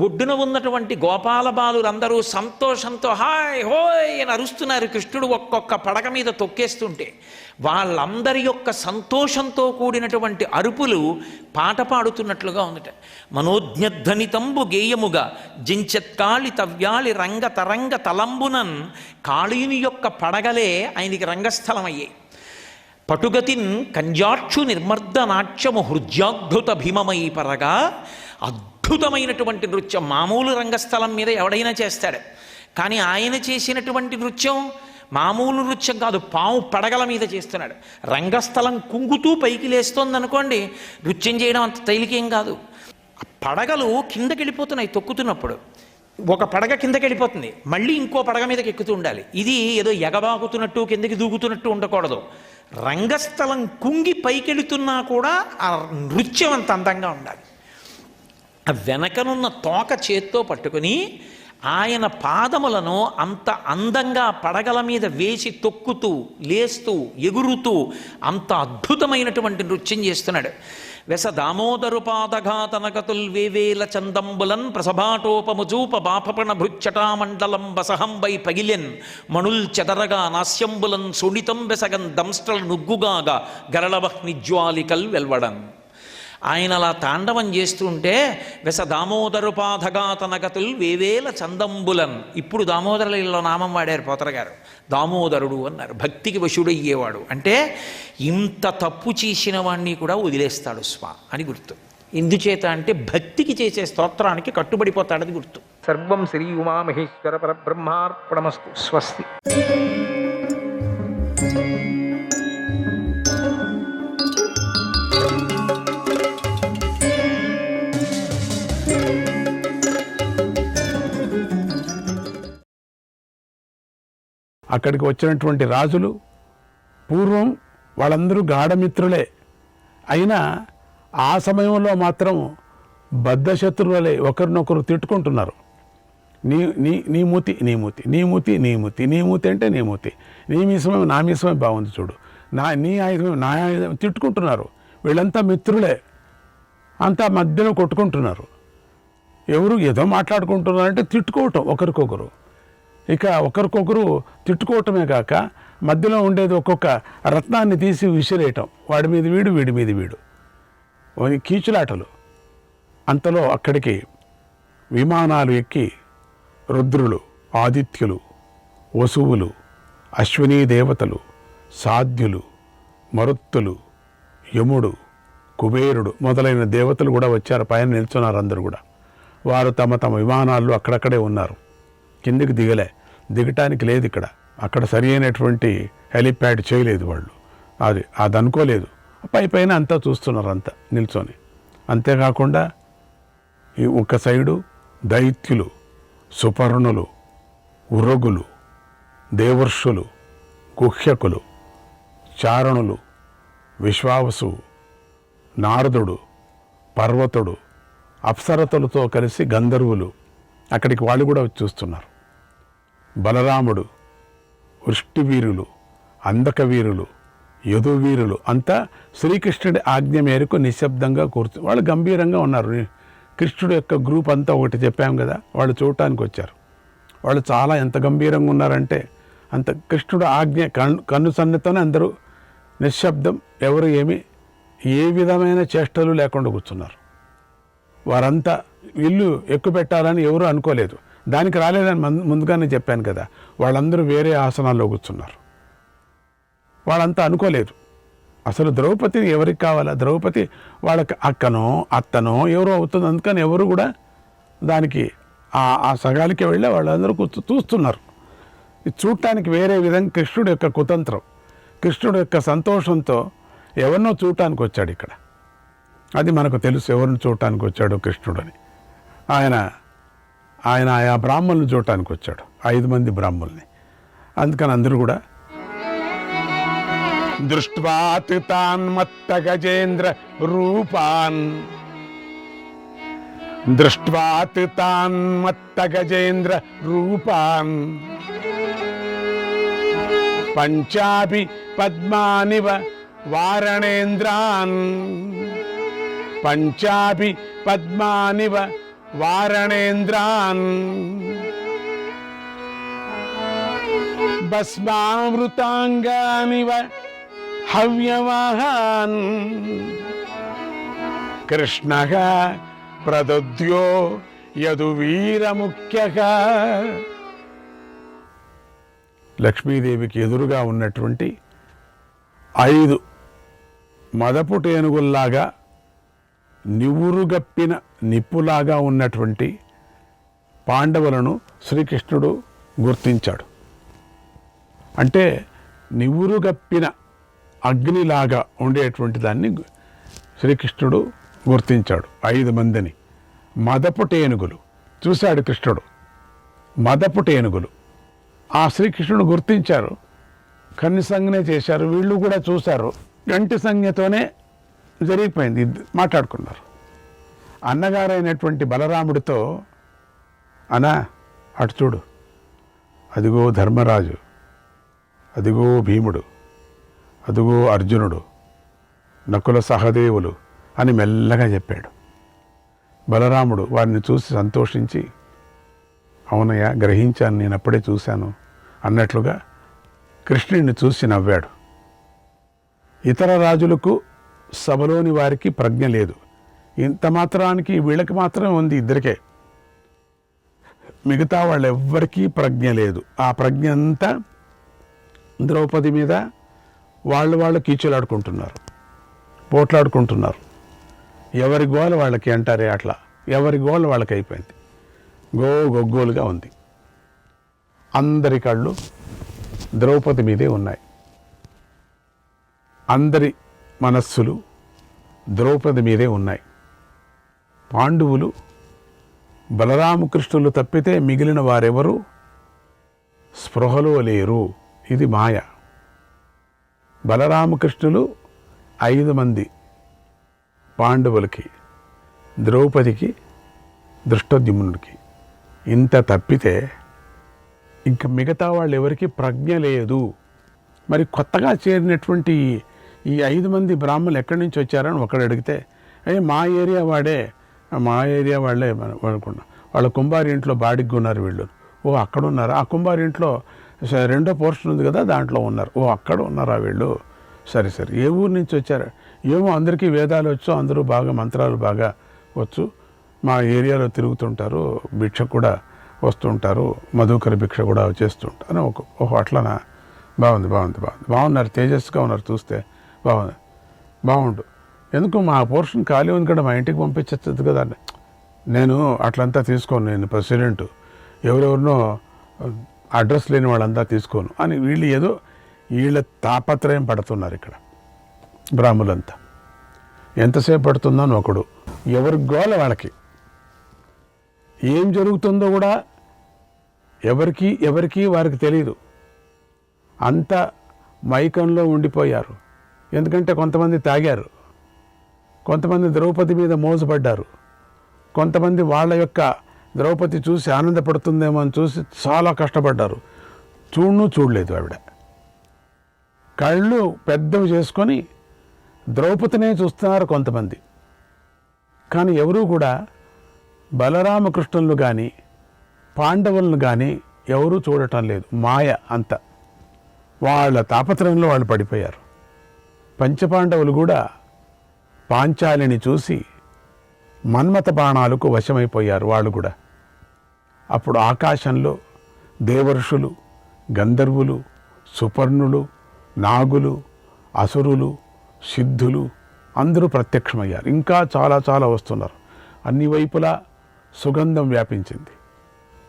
ఒడ్డున ఉన్నటువంటి గోపాల బాలురందరూ సంతోషంతో హాయ్ హోయ్ అని అరుస్తున్నారు. కృష్ణుడు ఒక్కొక్క పడగ మీద తొక్కేస్తుంటే వాళ్ళందరి యొక్క సంతోషంతో కూడినటువంటి అరుపులు పాట పాడుతున్నట్లుగా ఉందట. మనోజ్ఞధ్వనితంబు గేయముగా జించత్కాళి తవ్యాళి రంగ తరంగ తలంబునన్, కాళీని యొక్క పడగలే ఆయనకి రంగస్థలం అయ్యాయి. పటుగతిన్ కంజాక్షు నిర్మర్ద నాట్యము హృజ్యాద్భుత భీమమై పరగా, అద్భుతమైనటువంటి నృత్యం మామూలు రంగస్థలం మీద ఎవడైనా చేస్తాడు, కానీ ఆయన చేసినటువంటి నృత్యం మామూలు నృత్యం కాదు, పాము పడగల మీద చేస్తున్నాడు. రంగస్థలం కుంగుతూ పైకి లేస్తోంది అనుకోండి, నృత్యం చేయడం అంత తేలికేం కాదు. పడగలు కిందకి వెళ్ళిపోతున్నాయి తొక్కుతున్నప్పుడు, ఒక పడగ కిందకి వెళ్ళిపోతుంది, మళ్ళీ ఇంకో పడగ మీదకి ఎక్కుతూ ఉండాలి. ఇది ఏదో ఎగబాకుతున్నట్టు కిందకి దూకుతున్నట్టు ఉండకూడదు. రంగస్థలం కుంగి పైకెళుతున్నా కూడా ఆ నృత్యం అంత అందంగా ఉండాలి. ఆ వెనకనున్న తోక చేత్తో పట్టుకుని ఆయన పాదములను అంత అందంగా పడగల మీద వేసి తొక్కుతూ లేస్తూ ఎగురుతూ అంత అద్భుతమైనటువంటి నృత్యం చేస్తున్నాడు. వెస దామోదరు పాదఘాతనగతుల్ వేవేల చందంబులన్ ప్రసభాటోపముజూప బాపపణ భృచ్చటామండలం బసహంబై పగిలెన్ మణుల్ చెదరగా నాస్యంబులన్ సుణితం వెసగన్ దంస్ట్రల్ నుగ్గుగాగా గరళవహ్నిజ్వాలికల్ వెల్వడన్. ఆయన అలా తాండవం చేస్తుంటే వెస దామోదరు పాదఘాతనగతుల్ వేవేల చందంబులన్. ఇప్పుడు దామోదరులలో నామం వాడారు పోతర గారు, దామోదరుడు అన్నారు, భక్తికి వశుడయ్యేవాడు. అంటే ఇంత తప్పు చేసిన వాణ్ణి కూడా వదిలేస్తాడు స్వా అని గుర్తు. ఎందుచేత అంటే భక్తికి చేసే స్తోత్రానికి కట్టుబడిపోతాడని గుర్తు. సర్వం శ్రీ ఉమామహేశ్వర పరబ్రహ్మార్పణమస్తు. స్వస్తి. అక్కడికి వచ్చినటువంటి రాజులు పూర్వం వాళ్ళందరూ గాఢమిత్రులే. అయినా ఆ సమయంలో మాత్రం బద్ధశత్రువులే ఒకరినొకరు తిట్టుకుంటున్నారు. నీ నీ నీ మూతి నీ మూతి నీ మూతి నీ మూతి నీ మూతి అంటే నీ మూతి, నీ మీసమే నా మీసమే బాగుంది చూడు, నీ ఆయుధమే నా ఆయుధం తిట్టుకుంటున్నారు. వీళ్ళంతా మిత్రులే, అంతా మధ్యలో కొట్టుకుంటున్నారు. ఎవరు ఏదో మాట్లాడుకుంటున్నారంటే తిట్టుకోవటం ఒకరికొకరు. ఇక ఒకరికొకరు తిట్టుకోవటమే కాక మధ్యలో ఉండేది ఒక్కొక్క రత్నాన్ని తీసి విసిరేయటం, వాడి మీద వీడు వీడి మీద వీడు, కీచులాటలు. అంతలో అక్కడికి విమానాలు ఎక్కి రుద్రులు, ఆదిత్యులు, వసువులు, అశ్వినీ దేవతలు, సాధ్యులు, మరుత్తులు, యముడు, కుబేరుడు మొదలైన దేవతలు కూడా వచ్చారు. పైన నిల్చున్నారు అందరూ కూడా. వారు తమ తమ విమానాల్లో అక్కడక్కడే ఉన్నారు. కిందికి దిగటానికి లేదు ఇక్కడ. అక్కడ సరి అయినటువంటి హెలిప్యాడ్ చేయలేదు వాళ్ళు, అది అనుకోలేదు. పైన అంతా చూస్తున్నారు అంతా నిల్చొని. అంతేకాకుండా ఈ ఒక సైడు దైత్యులు, సుపర్ణులు, ఉరగులు, దేవర్షులు, గుహ్యకులు, చారణులు, విశ్వావసు, నారదుడు, పర్వతుడు, అప్సరతులతో కలిసి గంధర్వులు అక్కడికి వాళ్ళు కూడా వచ్చి చూస్తున్నారు. బలరాముడు, వృష్టివీరులు, అందకవీరులు, యదువీరులు అంతా శ్రీకృష్ణుడి ఆజ్ఞ మేరకు నిశ్శబ్దంగా వాళ్ళు గంభీరంగా ఉన్నారు. కృష్ణుడు యొక్క గ్రూప్ అంతా ఒకటి చెప్పాం కదా, వాళ్ళు చూడటానికి వచ్చారు. వాళ్ళు చాలా ఎంత గంభీరంగా ఉన్నారంటే అంత కృష్ణుడు ఆజ్ఞ కన్ను సన్నతోనే అందరూ నిశ్శబ్దం, ఎవరు ఏ విధమైన చేష్టలు లేకుండా కూర్చున్నారు. వారంతా ఇల్లు ఎక్కువ పెట్టాలని ఎవరూ అనుకోలేదు. దానికి రాలేదని ముందుగానే చెప్పాను కదా, వాళ్ళందరూ వేరే ఆసనాల్లో కూర్చున్నారు. వాళ్ళంతా అనుకోలేదు. అసలు ద్రౌపది ఎవరికి కావాలా? ద్రౌపది వాళ్ళకి అక్కనో అత్తనో ఎవరో అవుతుంది. అందుకని ఎవరు కూడా దానికి ఆ సగాలికి వెళ్ళి వాళ్ళందరూ చూస్తున్నారు. ఇది చూడటానికి వేరే విధంగా కృష్ణుడు యొక్క కుతంత్రం, కృష్ణుడు యొక్క సంతోషంతో ఎవరినో చూడటానికి వచ్చాడు ఇక్కడ. అది మనకు తెలుసు ఎవరిని చూడటానికి వచ్చాడు కృష్ణుడని. ఆయన ఆయా బ్రాహ్మణులు చూడటానికి వచ్చాడు, 5 మంది బ్రాహ్మణుల్ని. అందుకని అందరూ కూడా దృష్ట్వా తాన్మత్త గజేంద్ర రూపాన్, దృష్ట్వా తాన్మత్త గజేంద్ర రూపాన్, పంచాపి పద్మానివ వారణేంద్రాన్, పంచాపి పద్మానివ వారణేంద్రాన్, భస్మామృతాంగానివ హవ్యవాహాన్, కృష్ణః ప్రదద్యో యదువీరముఖ్యః. లక్ష్మీదేవికి ఎదురుగా ఉన్నటువంటి 5 మదపుటేనుగుల్లాగా నివురుగప్పిన నిప్పులాగా ఉన్నటువంటి పాండవులను శ్రీకృష్ణుడు గుర్తించాడు. అంటే నివురుగప్పిన అగ్నిలాగా ఉండేటువంటి దాన్ని శ్రీకృష్ణుడు గుర్తించాడు. 5 మందిని మదపుటేనుగులు చూశాడు కృష్ణుడు. మదపుటేనుగులు ఆ శ్రీకృష్ణుడు గుర్తించారు. కన్ను సంజ్ఞ చేశారు, వీళ్ళు కూడా చూశారు. గంటి సంజ్ఞతోనే జరిగిపోయింది, మాట్లాడుకున్నారు. అన్నగారైనటువంటి బలరాముడితో, అనా అటు చూడు, అదిగో ధర్మరాజు, అదిగో భీముడు, అదిగో అర్జునుడు, నకుల సహదేవులు అని మెల్లగా చెప్పాడు. బలరాముడు వారిని చూసి సంతోషించి, అవునయ్యా గ్రహించాను, నేను అప్పుడే చూశాను అన్నట్లుగా కృష్ణుడిని చూసి నవ్వాడు. ఇతర రాజులకు సభలోని వారికి ప్రజ్ఞ లేదు. ఇంత మాత్రానికి వీళ్ళకి మాత్రమే ఉంది, ఇద్దరికే. మిగతా వాళ్ళెవ్వరికీ ప్రజ్ఞ లేదు. ఆ ప్రజ్ఞ అంతా ద్రౌపది మీద వాళ్ళు కీచులాడుకుంటున్నారు, పోట్లాడుకుంటున్నారు. ఎవరి గోల వాళ్ళకి అంటారే అట్లా, ఎవరి గోల వాళ్ళకి అయిపోయింది. గొగ్గోలుగా ఉంది. అందరి కళ్ళు ద్రౌపది మీదే ఉన్నాయి. అందరి మనస్సులు ద్రౌపది మీదే ఉన్నాయి. పాండవులు బలరామకృష్ణులు తప్పితే మిగిలిన వారెవరూ స్పృహలో లేరు ఇది మాయ. బలరామకృష్ణులు 5 మంది పాండవులకి, ద్రౌపదికి, దృష్టద్యుమ్నుడికి ఇంత తప్పితే ఇంకా మిగతా వాళ్ళు ఎవరికి ప్రజ్ఞ లేదు. మరి కొత్తగా చేరినటువంటి ఈ 5 మంది బ్రాహ్మణులు ఎక్కడి నుంచి వచ్చారని ఒకడు అడిగితే, మా ఏరియా వాళ్ళే అనుకున్నా, వాళ్ళ కుంభారి ఇంట్లో బాడిగ్గా ఉన్నారు వీళ్ళు. ఓ అక్కడ ఉన్నారు, ఆ కుంభారి ఇంట్లో రెండో పోర్షన్ ఉంది కదా దాంట్లో ఉన్నారు. ఓ అక్కడ ఉన్నారా వీళ్ళు, సరే సరే. ఏ ఊరు నుంచి వచ్చారు? ఏమో అందరికీ వేదాలు వచ్చు, అందరూ బాగా మంత్రాలు బాగా వచ్చు, మా ఏరియాలో తిరుగుతుంటారు, భిక్ష కూడా వస్తుంటారు, మధుకర భిక్ష కూడా చేస్తుంటారు. ఓహో అట్లనా, బాగున్నారు, తేజస్సుగా ఉన్నారు, చూస్తే బాగుండు. ఎందుకు మా పోర్షన్ ఖాళీ ఉంది కదా, మా ఇంటికి పంపించచ్చు కదా. నేను అట్లంతా తీసుకోను, నేను ప్రెసిడెంట్, ఎవరెవరినో అడ్రస్ లేని వాళ్ళంతా తీసుకోను అని వీళ్ళ తాపత్రయం పడుతున్నారు ఇక్కడ బ్రాహ్మణులంతా. ఎంతసేపు పడుతుందో అని ఒకడు, ఎవరి గోల వాళ్ళకి, ఏం జరుగుతుందో కూడా ఎవరికి వారికి తెలియదు. అంత మైకంలో ఉండిపోయారు. ఎందుకంటే కొంతమంది తాగారు, కొంతమంది ద్రౌపది మీద మోసపడ్డారు, కొంతమంది వాళ్ళ యొక్క ద్రౌపది చూసి ఆనందపడుతుందేమో అని చూసి చాలా కష్టపడ్డారు. చూడలేదు ఆవిడ, కళ్ళు పెద్దవి చేసుకొని ద్రౌపదినే చూస్తున్నారు కొంతమంది. కానీ ఎవరూ కూడా బలరామకృష్ణులు కానీ పాండవులను కానీ ఎవరూ చూడటం లేదు. మాయ అంత, వాళ్ళ తాపత్రయంలో వాళ్ళు పడిపోయారు. పంచపాండవులు కూడా పాంచాలిని చూసి మన్మథ బాణాలకు వశమైపోయారు వాళ్ళు కూడా. అప్పుడు ఆకాశంలో దేవర్షులు, గంధర్వులు, సుపర్ణులు, నాగులు, అసురులు, సిద్ధులు అందరూ ప్రత్యక్షమయ్యారు. ఇంకా చాలా చాలా వస్తున్నారు. అన్ని వైపులా సుగంధం వ్యాపించింది.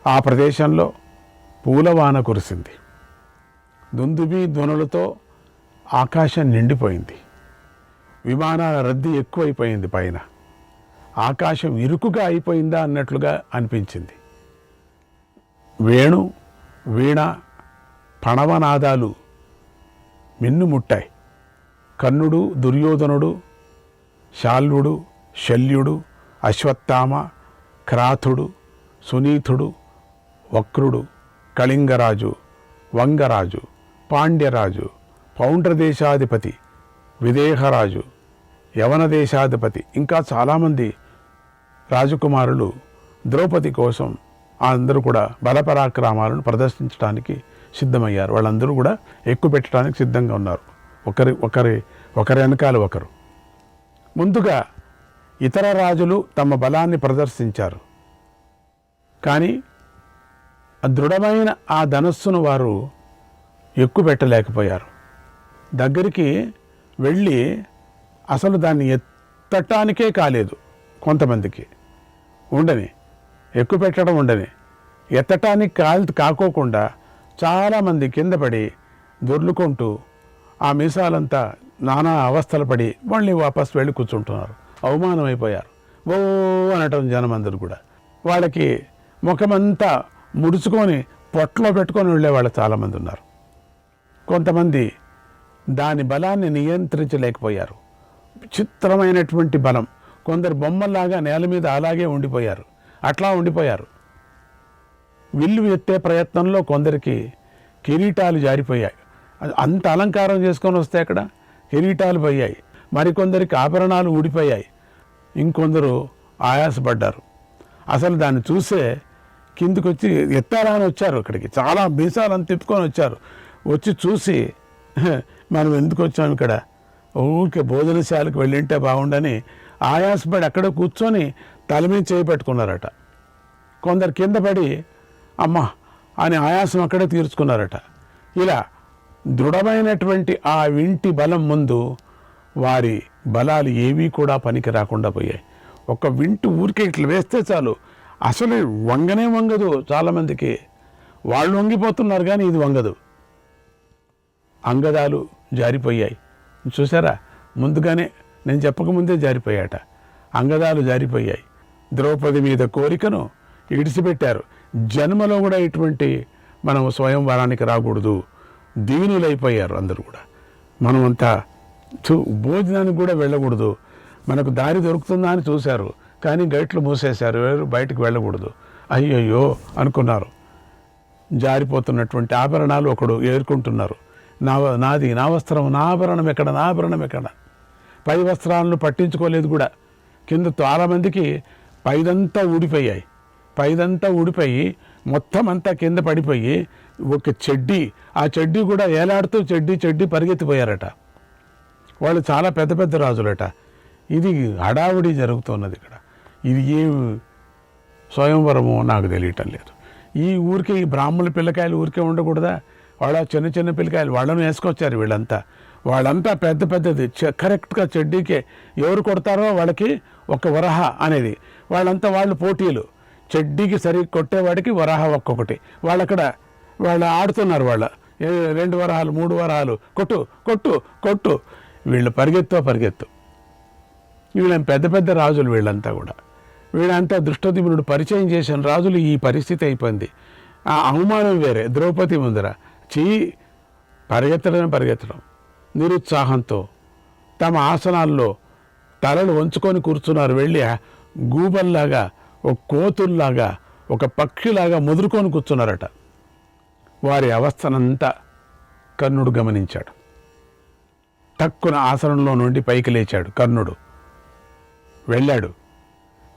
ఆ ప్రదేశంలో పూలవాన కురిసింది. దుందుబి ధ్వనులతో ఆకాశం నిండిపోయింది. విమానాల రద్దీ ఎక్కువైపోయింది. పైన ఆకాశం ఇరుకుగా అయిపోయిందా అన్నట్లుగా అనిపించింది. వేణు, వీణ, పణవనాదాలు మిన్నుముట్టాయి. కర్ణుడు, దుర్యోధనుడు, శాల్వుడు, శల్యుడు, అశ్వత్థామ, క్రాతుడు, సునీతుడు, వక్రుడు, కళింగరాజు, వంగరాజు, పాండ్యరాజు, పౌండ్రదేశాధిపతి, విదేహరాజు, యవన దేశాధిపతి, ఇంకా చాలామంది రాజకుమారులు ద్రౌపది కోసం అందరూ కూడా బలపరాక్రమాలను ప్రదర్శించడానికి సిద్ధమయ్యారు. వాళ్ళందరూ కూడా ఎక్కువ పెట్టడానికి సిద్ధంగా ఉన్నారు. ఒకరి వెనకాల ఒకరు. ముందుగా ఇతర రాజులు తమ బలాన్ని ప్రదర్శించారు. కానీ దృఢమైన ఆ ధనస్సును వారు ఎక్కువ పెట్టలేకపోయారు. దగ్గరికి వెళ్ళి అసలు దాన్ని ఎత్తటానికే కాలేదు. కొంతమందికి ఉండని, ఎక్కువ పెట్టడం ఉండని, ఎత్తటానికి కాకోకుండా చాలామంది కింద పడి దొర్లుకుంటూ ఆ మీసాలంతా నానా అవస్థలు పడి మళ్ళీ వాపస్ వెళ్ళి కూర్చుంటున్నారు. అవమానమైపోయారు. ఓ అనటం జనమందరూ కూడా. వాళ్ళకి ముఖమంతా ముడుచుకొని పొట్టలో పెట్టుకొని వెళ్ళేవాళ్ళు చాలామంది ఉన్నారు. కొంతమంది దాని బలాన్ని నియంత్రించలేకపోయారు. విచిత్రమైనటువంటి బలం. కొందరు బొమ్మల్లాగా నేల మీద అలాగే ఉండిపోయారు. అట్లా ఉండిపోయారు. విల్లు ఎత్తే ప్రయత్నంలో కొందరికి కిరీటాలు జారిపోయాయి. అంత అలంకారం చేసుకొని వస్తే అక్కడ కిరీటాలు పోయాయి. మరికొందరికి ఆభరణాలు ఊడిపోయాయి. ఇంకొందరు ఆయాసపడ్డారు. అసలు దాన్ని చూసే కిందికి వచ్చి ఎత్తారా అని వచ్చారు. అక్కడికి చాలా మీసాలను తిప్పుకొని వచ్చారు. వచ్చి చూసి మనం ఎందుకు వచ్చాము ఇక్కడ, ఊరికే భోజనశాలకు వెళ్ళింటే బాగుండని ఆయాసపడి అక్కడ కూర్చొని తల మీద చేయి పెట్టుకున్నారట. కొందరు కింద పడి అమ్మ అని ఆయాసం అక్కడే తీర్చుకున్నారట. ఇలా దృఢమైనటువంటి ఆ వింటి బలం ముందు వారి బలాలు ఏవీ కూడా పనికి రాకుండా పోయాయి. ఒక వింటి ఊరికే ఇట్లా వేస్తే చాలు, అసలు వంగనే వంగదు. చాలామందికి వాళ్ళు వంగిపోతున్నారు కానీ ఇది వంగదు. అంగదాలు జారిపోయాయి. చూసారా, ముందుగానే నేను చెప్పకముందే జారిపోయాట. అంగదాలు జారిపోయాయి. ద్రౌపది మీద కోరికను ఇడిచిపెట్టారు. జన్మలో కూడా ఇటువంటి మనం స్వయంవరానికి రాకూడదు, దీనులైపోయారు అందరూ కూడా. మనమంతా భోజనానికి కూడా వెళ్ళకూడదు, మనకు దారి దొరుకుతుందా అని చూశారు, కానీ గేట్లు మూసేశారు, ఎవరు బయటకు వెళ్ళకూడదు. అయ్యయ్యో అనుకున్నారు. జారిపోతున్నటువంటి ఆభరణాలు ఒకడు ఏరుకుంటున్నారు. నాది నా వస్త్రం, నా ఆభరణం ఎక్కడ, నా ఆభరణం ఎక్కడ. పై వస్త్రాలను పట్టించుకోలేదు కూడా. కింద చాలామందికి పైదంతా ఊడిపోయాయి. పైదంతా ఊడిపోయి మొత్తం అంతా కింద పడిపోయి ఒక చెడ్డీ, ఆ చెడ్డీ కూడా ఏలాడుతూ చెడ్డీ పరిగెత్తిపోయారట. వాళ్ళు చాలా పెద్ద పెద్ద రాజులట. ఇది హడావుడి జరుగుతున్నది ఇక్కడ. ఇది ఏ స్వయంవరమో నాకు తెలియటం లేదు. ఈ ఊరికే ఈ బ్రాహ్మణుల పిల్లకాయలు ఊరికే ఉండకూడదా? వాళ్ళ చిన్న చిన్న పిల్లకాయలు వాళ్ళను వేసుకొచ్చారు. వాళ్ళంతా పెద్ద పెద్దది కరెక్ట్గా చెడ్డీకే ఎవరు కొడతారో వాళ్ళకి ఒక వరహ అనేది. వాళ్ళు పోటీలు. చెడ్డీకి సరి కొట్టేవాడికి వరహ ఒక్కొక్కటి. వాళ్ళు ఆడుతున్నారు. 2 వరహాలు 3 వరహాలు కొట్టు కొట్టు కొట్టు. వీళ్ళు పరిగెత్తు. వీళ్ళ పెద్ద పెద్ద రాజులు వీళ్ళంతా కూడా. వీళ్ళంతా దృష్టోద్యుమ్నుడు పరిచయం చేసిన రాజులు. ఈ పరిస్థితి అయిపోయింది. ఆ అవమానం వేరే. ద్రౌపది ముందర పరిగెత్తడం నిరుత్సాహంతో తమ ఆసనాల్లో తలలు వంచుకొని కూర్చున్నారు. వెళ్ళి గూబల్లాగా, ఒక కోతుల్లాగా, ఒక పక్షిలాగా ముదురుకొని కూర్చున్నారట. వారి అవస్థనంతా కర్ణుడు గమనించాడు. తక్కువ ఆసనంలో నుండి పైకి లేచాడు కర్ణుడు. వెళ్ళాడు.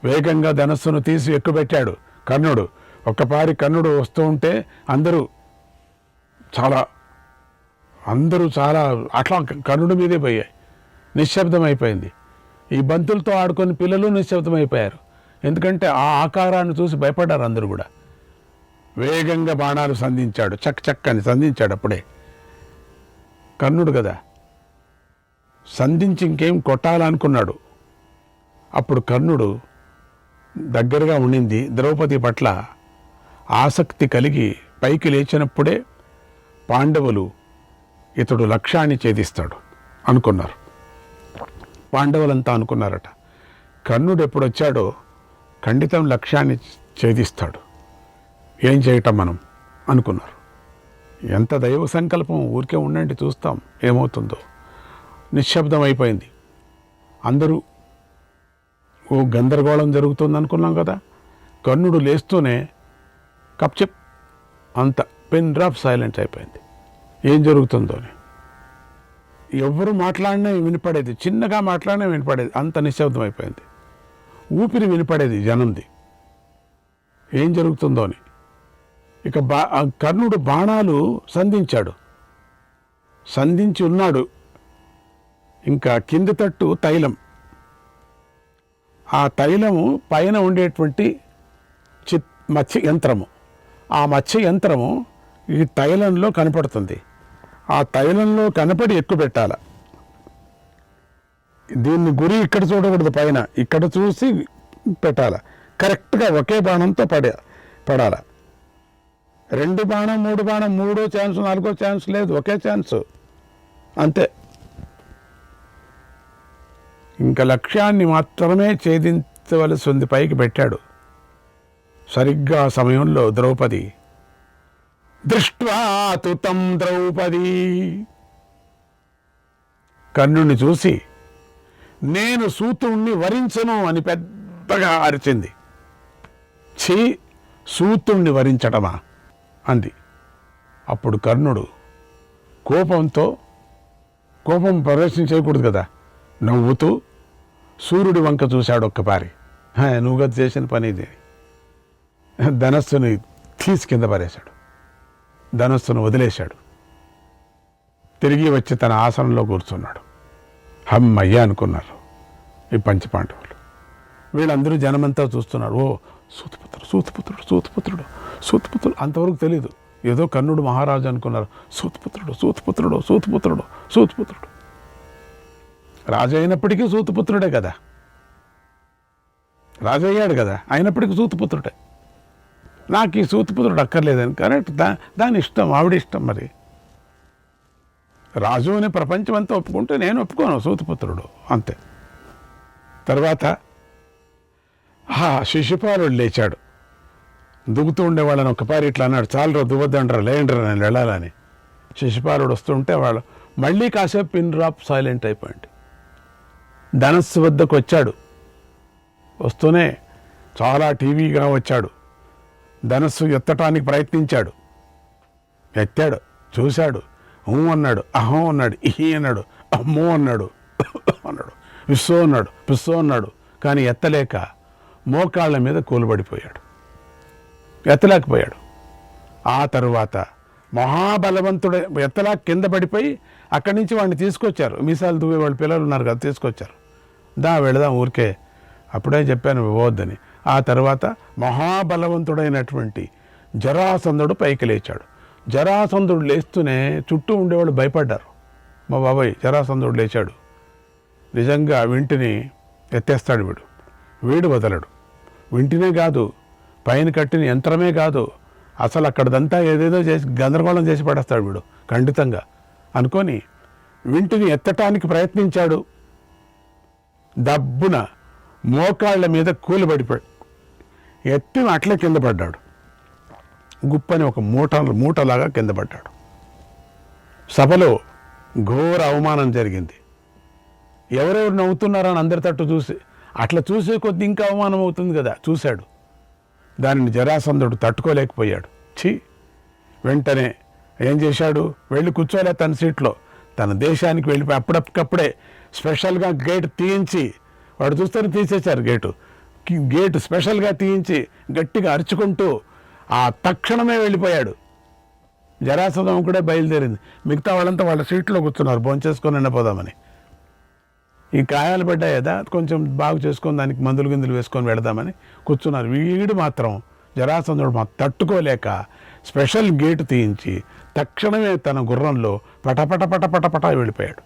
వేగంగా ధనస్సును తీసి ఎక్కుపెట్టాడు కర్ణుడు. ఒక్కపారి కర్ణుడు వస్తూ ఉంటే అందరూ చాలా అట్లా కర్ణుడి మీదే పోయాయి. నిశ్శబ్దమైపోయింది. ఈ బంతులతో ఆడుకొని పిల్లలు నిశ్శబ్దమైపోయారు. ఎందుకంటే ఆ ఆకారాన్ని చూసి భయపడ్డారు అందరూ కూడా. వేగంగా బాణాలు సంధించాడు. చక్ అని సంధించాడు. అప్పుడే కర్ణుడు కదా, సంధించి ఇంకేం కొట్టాలనుకున్నాడు. అప్పుడు కర్ణుడు దగ్గరగా ఉండింది ద్రౌపది పట్ల ఆసక్తి కలిగి పైకి లేచినప్పుడే పాండవులు ఇతడు లక్ష్యాన్ని ఛేదిస్తాడు అనుకున్నారు. పాండవులంతా అనుకున్నారట, కర్ణుడు ఎప్పుడొచ్చాడో ఖండితం లక్ష్యాన్ని ఛేదిస్తాడు, ఏం చేయటం మనం అనుకున్నారు. ఎంత దైవ సంకల్పం. ఊరికే ఉండండి, చూస్తాం ఏమవుతుందో. నిశ్శబ్దం అయిపోయింది. అందరూ గందరగోళం జరుగుతుంది అనుకున్నాం కదా. కర్ణుడు లేస్తూనే కప్చెప్ అంత పిన్ డ్రాప్ సైలెంట్ అయిపోయింది. ఏం జరుగుతుందో అని ఎవరు మాట్లాడినా వినపడేది, చిన్నగా మాట్లాడినా వినపడేది. అంత నిశ్శబ్దం అయిపోయింది. ఊపిరి వినపడేది జనంది, ఏం జరుగుతుందో అని. ఇక కర్ణుడు బాణాలు సంధించాడు. సంధించి ఉన్నాడు. ఇంకా కింది తట్టు తైలం. ఆ తైలము పైన ఉండేటువంటి మత్స్య యంత్రము. ఆ మత్స్య యంత్రము ఈ తైలంలో కనపడుతుంది. ఆ తైలంలో కనపడి ఎక్కువ పెట్టాల. దీన్ని గురి ఇక్కడ చూడకూడదు, పైన ఇక్కడ చూసి పెట్టాల. కరెక్ట్గా ఒకే బాణంతో పడాల. 2 బాణం 3 బాణం, 3వ ఛాన్స్ 4వ ఛాన్స్ లేదు, ఒకే ఛాన్సు అంతే. ఇంకా లక్ష్యాన్ని మాత్రమే ఛేదించవలసి ఉంది. పైకి పెట్టాడు. సరిగ్గా ఆ సమయంలో ద్రౌపది దృష్ట్వా తుతం ద్రౌపది కర్ణుని చూసి నేను సూతుణ్ణి వరించను అని పెద్దగా అరిచింది. ఛీ, సూతుణ్ణి వరించటమా అంది. అప్పుడు కర్ణుడు కోపం ప్రదర్శన చేయకూడదు కదా, నవ్వుతూ సూర్యుడి వంక చూశాడు ఒక్కపారి. నువ్వు గది చేసిన పని ఇది. ధనస్సుని తీసి కింద పారేశాడు. ధనస్సును వదిలేశాడు. తిరిగి వచ్చి తన ఆసనంలో కూర్చున్నాడు. హమ్మయ్య అనుకున్నారు ఈ పంచపాండవులు. వీళ్ళందరూ జనమంతా చూస్తున్నారు. ఓ సూతపుత్రుడు. అంతవరకు తెలీదు. ఏదో కర్ణుడు మహారాజు అనుకున్నారు. సూతపుత్రుడు. రాజు అయినప్పటికీ సూతపుత్రుడే కదా, రాజు అయ్యాడు కదా, అయినప్పటికీ సూతపుత్రుడే. నాకు ఈ సూతపుత్రుడు అక్కర్లేదని. కరెక్ట్, దాని ఇష్టం, ఆవిడ ఇష్టం. మరి రాజు అనే ప్రపంచం అంతా ఒప్పుకుంటే నేను ఒప్పుకోను, సూతపుత్రుడు అంతే. తర్వాత శిశుపాలుడు లేచాడు. దుగుతూ ఉండేవాళ్ళని ఒక్కపారి ఇట్లా అన్నాడు, చాలరా దువ్వద్దండ్రా, లేండ్రా నేను వెళ్ళాలని. శిశుపాలుడు వస్తుంటే వాళ్ళు మళ్ళీ కాసేపు పిన్ డ్రాప్ సైలెంట్ అయిపోయింది. ధనస్సు వద్దకు వచ్చాడు. వస్తూనే చాలా టీవీగా వచ్చాడు. ధనస్సు ఎత్తటానికి ప్రయత్నించాడు. ఎత్తాడు, చూశాడు, అన్నాడు, అహం అన్నాడు, ఇహి అన్నాడు, అమ్మో అన్నాడు, అన్నాడు, విస్సో అన్నాడు, పిస్సో అన్నాడు. కానీ ఎత్తలేక మోకాళ్ళ మీద కూలబడిపోయాడు, ఎత్తలేకపోయాడు. ఆ తరువాత మహాబలవంతుడే ఎత్తలా కింద పడిపోయి అక్కడి నుంచి వాడిని తీసుకొచ్చారు. మీసాలు దువ్వే వాళ్ళ పిల్లలు ఉన్నారు కదా, తీసుకొచ్చారు. వెళదాం ఊరికే, అప్పుడే చెప్పాను పోవద్దని. ఆ తర్వాత మహాబలవంతుడైనటువంటి జరాసంధుడు పైకి లేచాడు. జరాసంధుడు లేస్తూనే చుట్టూ ఉండేవాళ్ళు భయపడ్డారు. మా బాబాయ్ జరాసంధుడు లేచాడు, నిజంగా వింటిని ఎత్తేస్తాడు వీడు వదలడు. వింటినే కాదు, పైన కట్టిన యంత్రమే కాదు, అసలు అక్కడదంతా ఏదేదో చేసి గందరగోళం చేసి పడేస్తాడు వీడు ఖండితంగా అనుకొని వింటిని ఎత్తటానికి ప్రయత్నించాడు. దబ్బున మోకాళ్ళ మీద కూలిపడిపోయాడు. ఎత్తి అట్లే కింద పడ్డాడు. గుప్పని ఒక మూటలాగా కింద పడ్డాడు. సభలో ఘోర అవమానం జరిగింది. ఎవరెవరు నవ్వుతున్నారని అందరి తట్టు చూసి, అట్లా చూసే కొద్ది ఇంకా అవమానం అవుతుంది కదా, చూశాడు. దానిని జరాసంధుడు తట్టుకోలేకపోయాడు. వెంటనే ఏం చేశాడు, వెళ్ళి కూర్చోలే తన సీట్లో, తన దేశానికి వెళ్ళిపోయి అప్పుడప్పుడే స్పెషల్గా గేట్ తీయించి, వాడు చూస్తేనే తీసేశారు గేటు స్పెషల్గా తీయించి గట్టిగా అరుచుకుంటూ ఆ తక్షణమే వెళ్ళిపోయాడు. జరాసంధం కూడా బయలుదేరింది. మిగతా వాళ్ళంతా వాళ్ళ సీట్లో కూర్చున్నారు, భోంచేసుకొని నిండిపోదామని. ఈ గాయాలు పడ్డాయి కదా, కొంచెం బాగు చేసుకొని దానికి మందులు గిందులు వేసుకొని వెళదామని కూర్చున్నారు. వీడు మాత్రం జరాసంధుడు తట్టుకోలేక స్పెషల్ గేటు తీయించి తక్షణమే తన గుర్రంలో పటపట వెళ్ళిపోయాడు.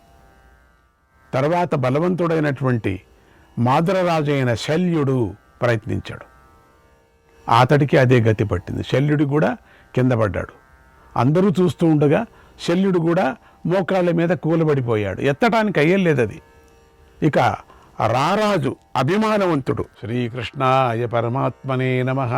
తర్వాత బలవంతుడైనటువంటి మాద్రరాజు అయిన శల్యుడు ప్రయత్నించాడు. అతడికి అదే గతి పట్టింది. శల్యుడు కూడా కింద పడ్డాడు. అందరూ చూస్తూ ఉండగా శల్యుడు కూడా మోకాళ్ళ మీద కూలబడిపోయాడు. ఎత్తడానికి అయ్యలేదు అది. ఇక రారాజు అభిమానవంతుడు శ్రీకృష్ణాయ పరమాత్మనే నమః